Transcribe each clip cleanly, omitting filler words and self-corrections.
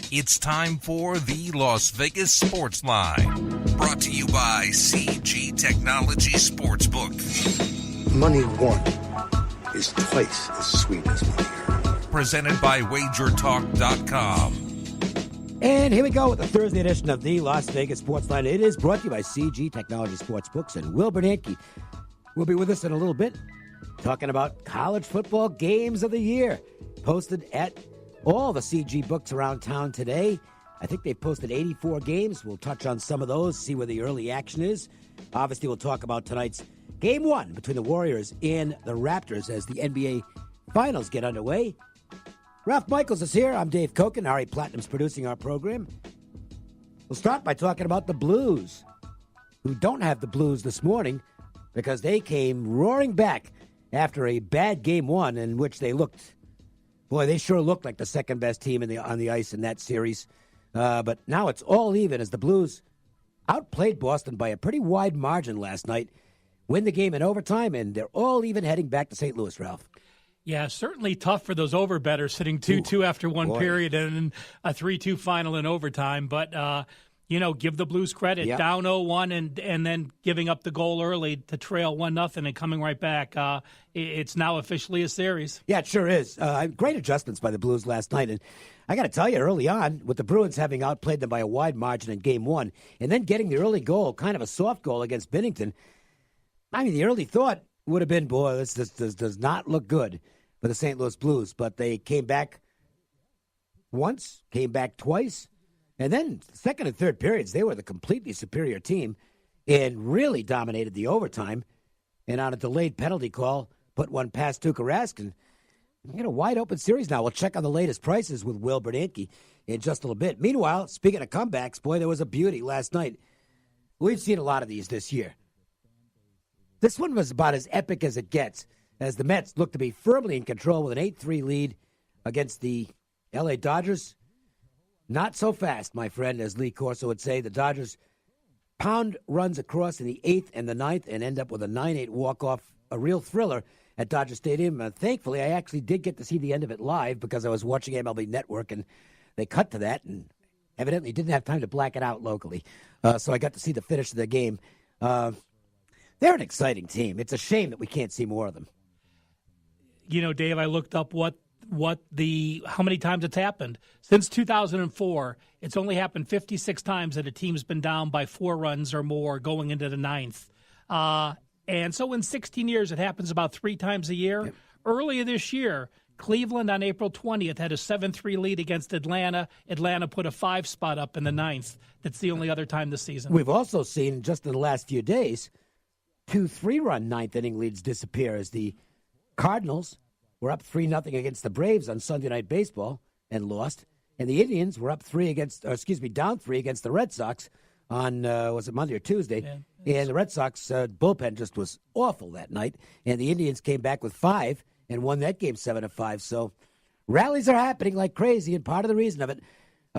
It's time for the Las Vegas Sportsline, brought to you by CG Technology Sportsbook. Money won is twice as sweet as money earned. Presented by WagerTalk.com. And here we go with the Thursday edition of the Las Vegas Sportsline. It is brought to you by CG Technology Sportsbooks, and Will Bernanke will be with us in a little bit, talking about college football games of the year, posted at all the CG books around town today. I think they've posted 84 games. We'll touch on some of those, see where the early action is. Obviously, we'll talk about tonight's Game 1 between the Warriors and the Raptors as the NBA Finals get underway. Ralph Michaels is here. I'm Dave Cokin. Ari Platinum's producing our program. We'll start by talking about the Blues, who don't have the Blues this morning because they came roaring back after a bad Game 1 in which they looked... Boy, they sure looked like the second-best team on the ice in that series. But now it's all even as the Blues outplayed Boston by a pretty wide margin last night, win the game in overtime, and they're all even heading back to St. Louis, Ralph. Yeah, certainly tough for those overbettors sitting 2-2 after one period and a 3-2 final in overtime. But, give the Blues credit. Yep. Down 0-1 and then giving up the goal early to trail 1-0 and coming right back. It's now officially a series. Yeah, it sure is. Great adjustments by the Blues last night. And I got to tell you, early on, with the Bruins having outplayed them by a wide margin in Game 1, and then getting the early goal, kind of a soft goal against Binnington, I mean, the early thought would have been, boy, this does not look good for the St. Louis Blues. But they came back once, came back twice, and then second and third periods, they were the completely superior team and really dominated the overtime. And on a delayed penalty call, put one past Tuukka Rask, and we got a wide-open series now. We'll check on the latest prices with Will Bernanke in just a little bit. Meanwhile, speaking of comebacks, boy, there was a beauty last night. We've seen a lot of these this year. This one was about as epic as it gets, as the Mets look to be firmly in control with an 8-3 lead against the LA Dodgers. Not so fast, my friend, as Lee Corso would say. The Dodgers pound runs across in the 8th and the 9th and end up with a 9-8 walk-off, a real thriller at Dodger Stadium. Thankfully, I actually did get to see the end of it live because I was watching MLB Network, and they cut to that and evidently didn't have time to black it out locally. So I got to see the finish of the game. They're an exciting team. It's a shame that we can't see more of them. You know, Dave, I looked up how many times it's happened. Since 2004, it's only happened 56 times that a team's been down by 4 runs or more going into the 9th. And so in 16 years, it happens about 3 times a year. Yep. Earlier this year, Cleveland on April 20th had a 7-3 lead against Atlanta. Atlanta put a 5 spot up in the 9th. That's the only other time this season. We've also seen, just in the last few days, 2 3-run 9th-inning leads disappear as the Cardinals were up 3-0 against the Braves on Sunday Night Baseball and lost. And the Indians were down 3 against the Red Sox on, was it Monday or Tuesday? Yeah, and the Red Sox bullpen just was awful that night. And the Indians came back with 5 and won that game 7-5. So rallies are happening like crazy, and part of the reason of it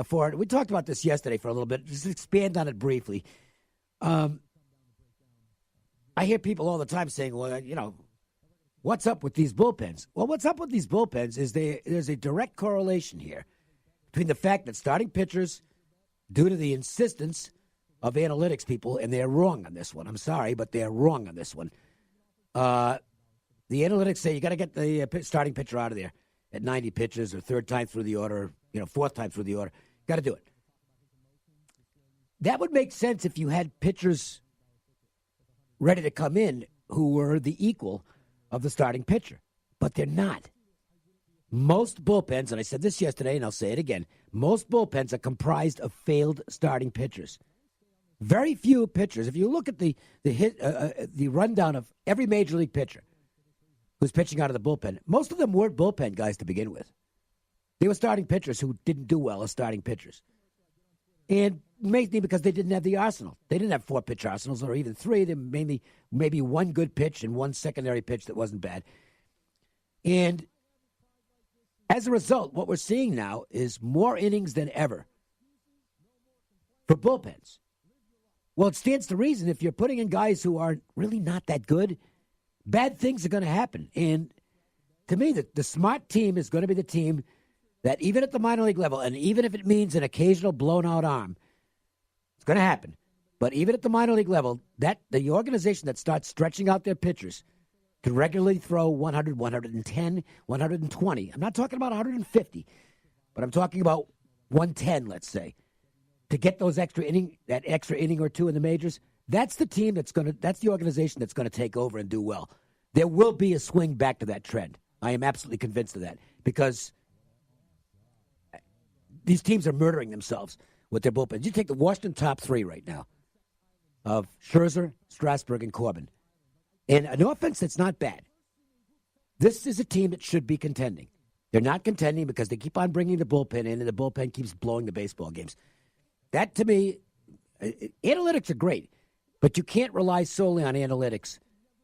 for it, we talked about this yesterday for a little bit. Just expand on it briefly. I hear people all the time saying, well, what's up with these bullpens? Well, what's up with these bullpens is there's a direct correlation here between the fact that starting pitchers, due to the insistence of analytics people, and they're wrong on this one. I'm sorry, but they're wrong on this one. The analytics say you got to get the starting pitcher out of there at 90 pitches or third time through the order, fourth time through the order. Got to do it. That would make sense if you had pitchers ready to come in who were the equal of the starting pitcher. But they're not. Most bullpens, and I said this yesterday and I'll say it again, most bullpens are comprised of failed starting pitchers. Very few pitchers. If you look at the rundown of every major league pitcher who's pitching out of the bullpen, most of them weren't bullpen guys to begin with. They were starting pitchers who didn't do well as starting pitchers. And mainly because they didn't have the arsenal. They didn't have 4-pitch arsenals or even 3. They maybe one good pitch and one secondary pitch that wasn't bad. And as a result, what we're seeing now is more innings than ever for bullpens. Well, it stands to reason if you're putting in guys who are really not that good, bad things are going to happen. And to me, the smart team is going to be the team that even at the minor league level, and even if it means an occasional blown-out arm, it's going to happen. But even at the minor league level, that the organization that starts stretching out their pitchers can regularly throw 100, 110, 120. I'm not talking about 150, but I'm talking about 110, let's say, to get those extra inning or two in the majors. That's the team that's the organization that's going to take over and do well. There will be a swing back to that trend. I am absolutely convinced of that because these teams are murdering themselves with their bullpens. You take the Washington top three right now of Scherzer, Strasburg, and Corbin. And an offense that's not bad. This is a team that should be contending. They're not contending because they keep on bringing the bullpen in, and the bullpen keeps blowing the baseball games. That, to me, analytics are great, but you can't rely solely on analytics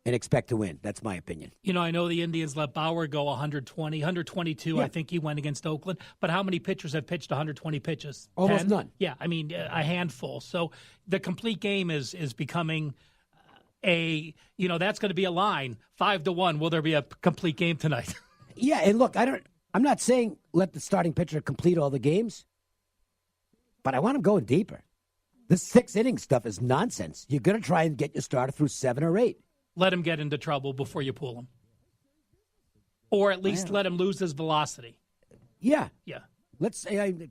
and expect to win. That's my opinion. I know the Indians let Bauer go 120, 122. Yeah. I think he went against Oakland. But how many pitchers have pitched 120 pitches? Almost 10? None. Yeah, I mean, a handful. So the complete game is becoming that's going to be a line 5-1. Will there be a complete game tonight? Yeah, and look, I'm not saying let the starting pitcher complete all the games, but I want him going deeper. This 6 inning stuff is nonsense. You're going to try and get your starter through 7 or 8. Let him get into trouble before you pull him. Or at least let him lose his velocity. Yeah. Yeah. Let's say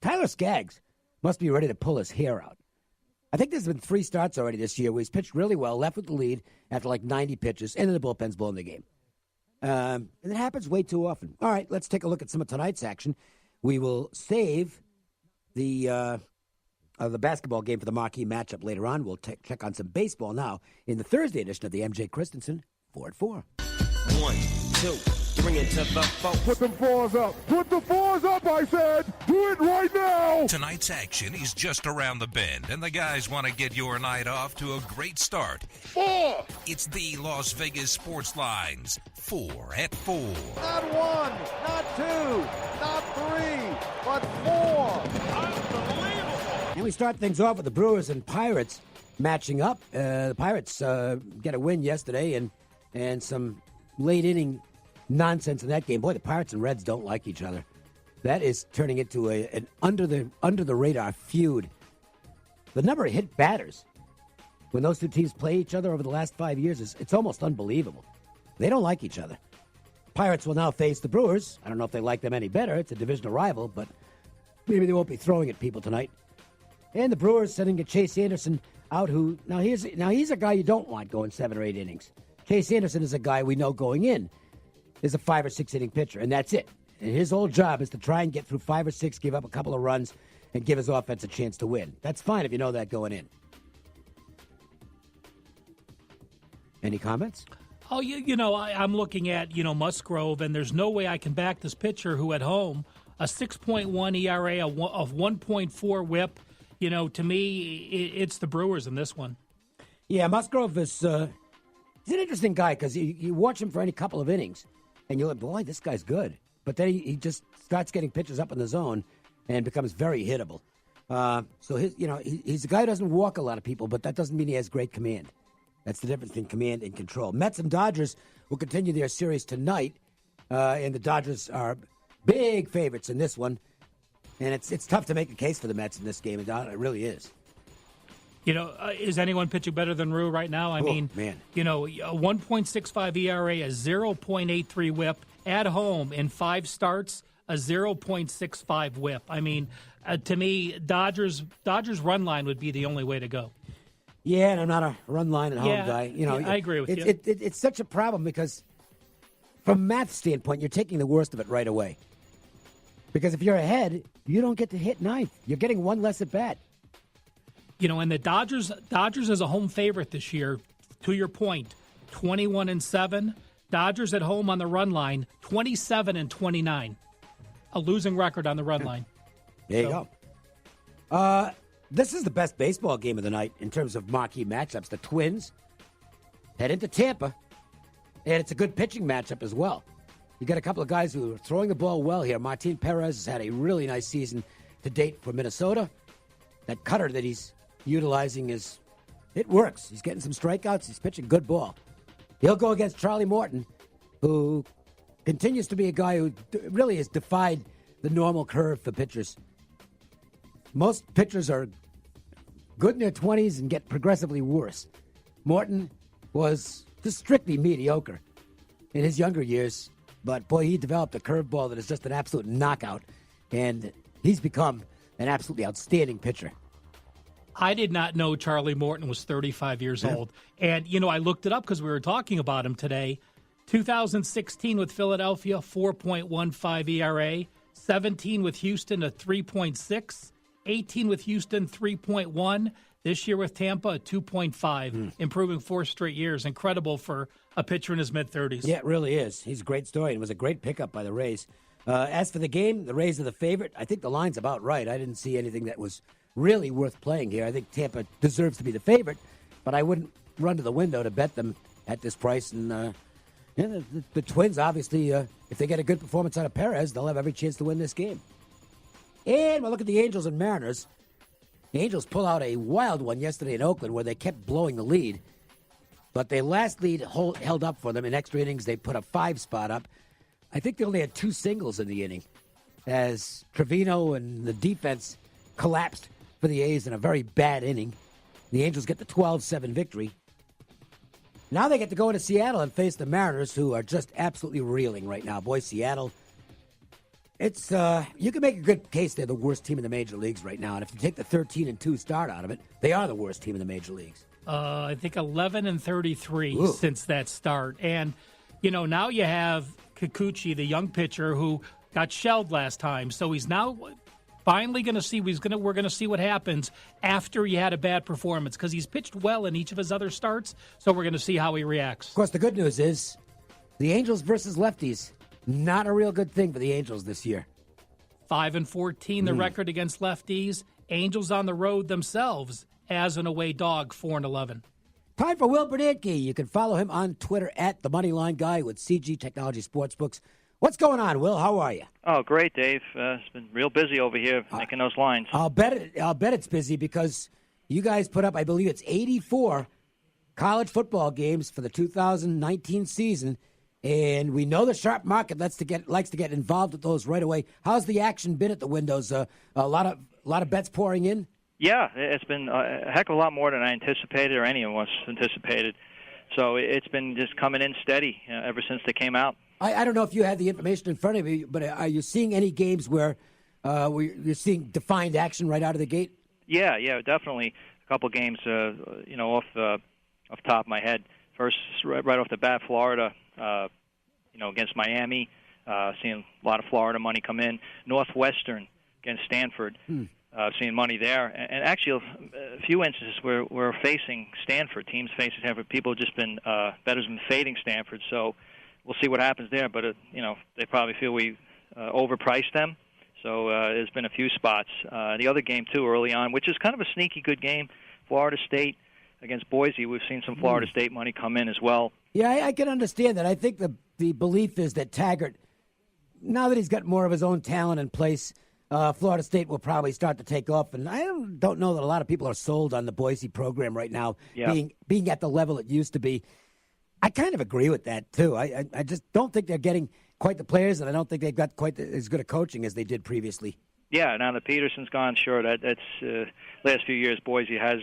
Tyler Skaggs must be ready to pull his hair out. I think there's been 3 starts already this year where he's pitched really well, left with the lead after like 90 pitches, and then the bullpen's blowing the game. And it happens way too often. All right, let's take a look at some of tonight's action. We will save the basketball game for the marquee matchup later on. We'll check on some baseball now in the Thursday edition of the MJ Christensen 4 at 4. 1, 2, bring it to the four. Put them 4s up. Put the 4s up, I said. Do it right now. Tonight's action is just around the bend, and the guys want to get your night off to a great start. 4. It's the Las Vegas Sportsline's 4 at 4. Not 1, not 2, not 3, but 4. Unbelievable. And we start things off with the Brewers and Pirates matching up. The Pirates get a win yesterday and some late inning nonsense in that game. Boy, the Pirates and Reds don't like each other. That is turning into an under the radar feud. The number of hit batters when those two teams play each other over the last 5 years it's almost unbelievable. They don't like each other. Pirates will now face the Brewers. I don't know if they like them any better. It's a divisional rival, but maybe they won't be throwing at people tonight. And the Brewers sending a Chase Anderson out he's a guy you don't want going 7 or 8 innings. Chase Anderson is a guy we know going in is a 5 or 6 inning pitcher, and that's it. And his whole job is to try and get through 5 or 6, give up a couple of runs, and give his offense a chance to win. That's fine if you know that going in. Any comments? Oh, I'm looking at, Musgrove, and there's no way I can back this pitcher who at home, a 6.1 ERA, of 1.4 whip. To me, it's the Brewers in this one. Yeah, Musgrove is he's an interesting guy because you watch him for any couple of innings, and you're like, boy, this guy's good. But then he just starts getting pitches up in the zone and becomes very hittable. So he's a guy who doesn't walk a lot of people, but that doesn't mean he has great command. That's the difference between command and control. Mets and Dodgers will continue their series tonight, and the Dodgers are big favorites in this one. And it's tough to make a case for the Mets in this game. It really is. Is anyone pitching better than Rue right now? I mean, man. A 1.65 ERA, a 0.83 whip at home in 5 starts, a 0.65 whip. I mean, to me, Dodgers run line would be the only way to go. Yeah, and I'm not a run line at home guy. I agree with you. It's such a problem because from a math standpoint, you're taking the worst of it right away. Because if you're ahead, you don't get to hit 9th. You're getting 1 less at bat. And the Dodgers as a home favorite this year, to your point, 21-7. Dodgers at home on the run line, 27-29. A losing record on the run line. There you go. This is the best baseball game of the night in terms of marquee matchups. The Twins head into Tampa, and it's a good pitching matchup as well. You got a couple of guys who are throwing the ball well here. Martin Perez has had a really nice season to date for Minnesota. That cutter that he's utilizing it works. He's getting some strikeouts. He's pitching good ball. He'll go against Charlie Morton, who continues to be a guy who really has defied the normal curve for pitchers. Most pitchers are good in their 20s and get progressively worse. Morton was just strictly mediocre in his younger years, but boy, he developed a curveball that is just an absolute knockout, and he's become an absolutely outstanding pitcher. I did not know Charlie Morton was 35 years old. And, I looked it up because we were talking about him today. 2016 with Philadelphia, 4.15 ERA. 17 with Houston, a 3.6. 18 with Houston, 3.1. This year with Tampa, a 2.5. Improving 4 straight years. Incredible for a pitcher in his mid-30s. Yeah, it really is. He's a great story, and it was a great pickup by the Rays. As for the game, the Rays are the favorite. I think the line's about right. I didn't see anything that was really worth playing here. I think Tampa deserves to be the favorite, but I wouldn't run to the window to bet them at this price. And the Twins, obviously, if they get a good performance out of Perez, they'll have every chance to win this game. And we'll look at the Angels and Mariners. The Angels pull out a wild one yesterday in Oakland where they kept blowing the lead, but their last lead held up for them. In extra innings, they put a 5 spot up. I think they only had 2 singles in the inning as Trevino and the defense collapsed for the A's in a very bad inning. The Angels get the 12-7 victory. Now they get to go into Seattle and face the Mariners, who are just absolutely reeling right now. Boy, Seattle, it's you can make a good case they're the worst team in the major leagues right now. And if you take the 13-2 start out of it, they are the worst team in the major leagues. I think 11-33 since that start. And, now you have Kikuchi, the young pitcher who got shelled last time. So he's now finally going to see we're going to see what happens after he had a bad performance, because he's pitched well in each of his other starts. So we're going to see how he reacts. Of course, the good news is the Angels versus lefties, not a real good thing for the Angels this year. 5-14, the record against lefties. Angels on the road themselves as an away dog, 4-11. Time for Will Bernanke. You can follow him on Twitter at the Moneyline Guy with CG Technology Sportsbooks. What's going on, Will? How are you? Oh, great, Dave. It's been real busy over here making those lines. I'll bet it's busy because you guys put up, I believe it's 84 college football games for the 2019 season, and we know the sharp market likes to get involved with those right away. How's the action been at the windows? A lot of bets pouring in? Yeah, it's been a heck of a lot more than I anticipated or any of us anticipated. So it's been just coming in steady ever since they came out. I don't know if you have the information in front of you, but are you seeing any games where you're seeing defined action right out of the gate? Yeah, definitely. A couple games, off the top of my head. First, right off the bat, Florida, against Miami, seeing a lot of Florida money come in. Northwestern against Stanford, seeing money there. And actually, a few instances where we're facing Stanford. Teams facing Stanford. People have just been, bettors been fading Stanford, so we'll see what happens there, but, they probably feel we overpriced them. So there's been a few spots. The other game, too, early on, which is kind of a sneaky good game, Florida State against Boise. We've seen some Florida State money come in as well. Yeah, I can understand that. I think the belief is that Taggart, now that he's got more of his own talent in place, Florida State will probably start to take off. And I don't know that a lot of people are sold on the Boise program right now, being at the level it used to be. I kind of agree with that, too. I just don't think they're getting quite the players, and I don't think they've got quite as good a coaching as they did previously. Yeah, now that Peterson's gone, sure, that's last few years Boise has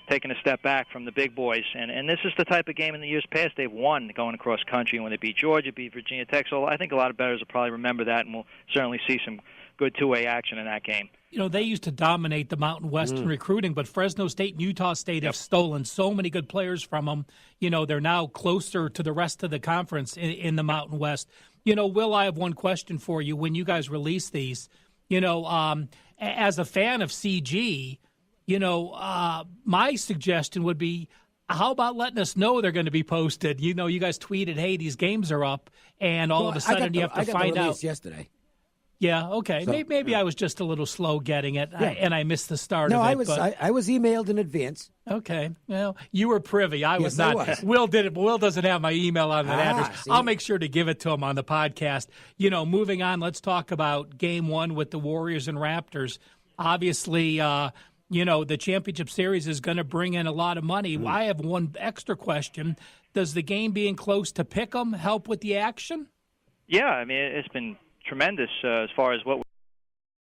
taken a step back from the big boys. And this is the type of game in the years past they've won going across country when they beat Georgia, beat Virginia Tech. So I think a lot of bettors will probably remember that, and we'll certainly see some good two-way action in that game. They used to dominate the Mountain West in recruiting, but Fresno State and Utah State have stolen so many good players from them. They're now closer to the rest of the conference in the Mountain West. Will, I have one question for you. When you guys release these, as a fan of CG, my suggestion would be, how about letting us know they're going to be posted? You guys tweeted, hey, these games are up, and all of a sudden you have to find out. Yesterday. Yeah, okay. So, maybe I was just a little slow getting it, and I missed the start of it. No, I was emailed in advance. Okay. Well, you were privy. I was not. I was. Will did it, but Will doesn't have my email on that address. See? I'll make sure to give it to him on the podcast. Moving on, let's talk about Game 1 with the Warriors and Raptors. Obviously, the championship series is going to bring in a lot of money. I have one extra question. Does the game being close to pick 'em help with the action? Yeah, I mean, it's been tremendous as far as what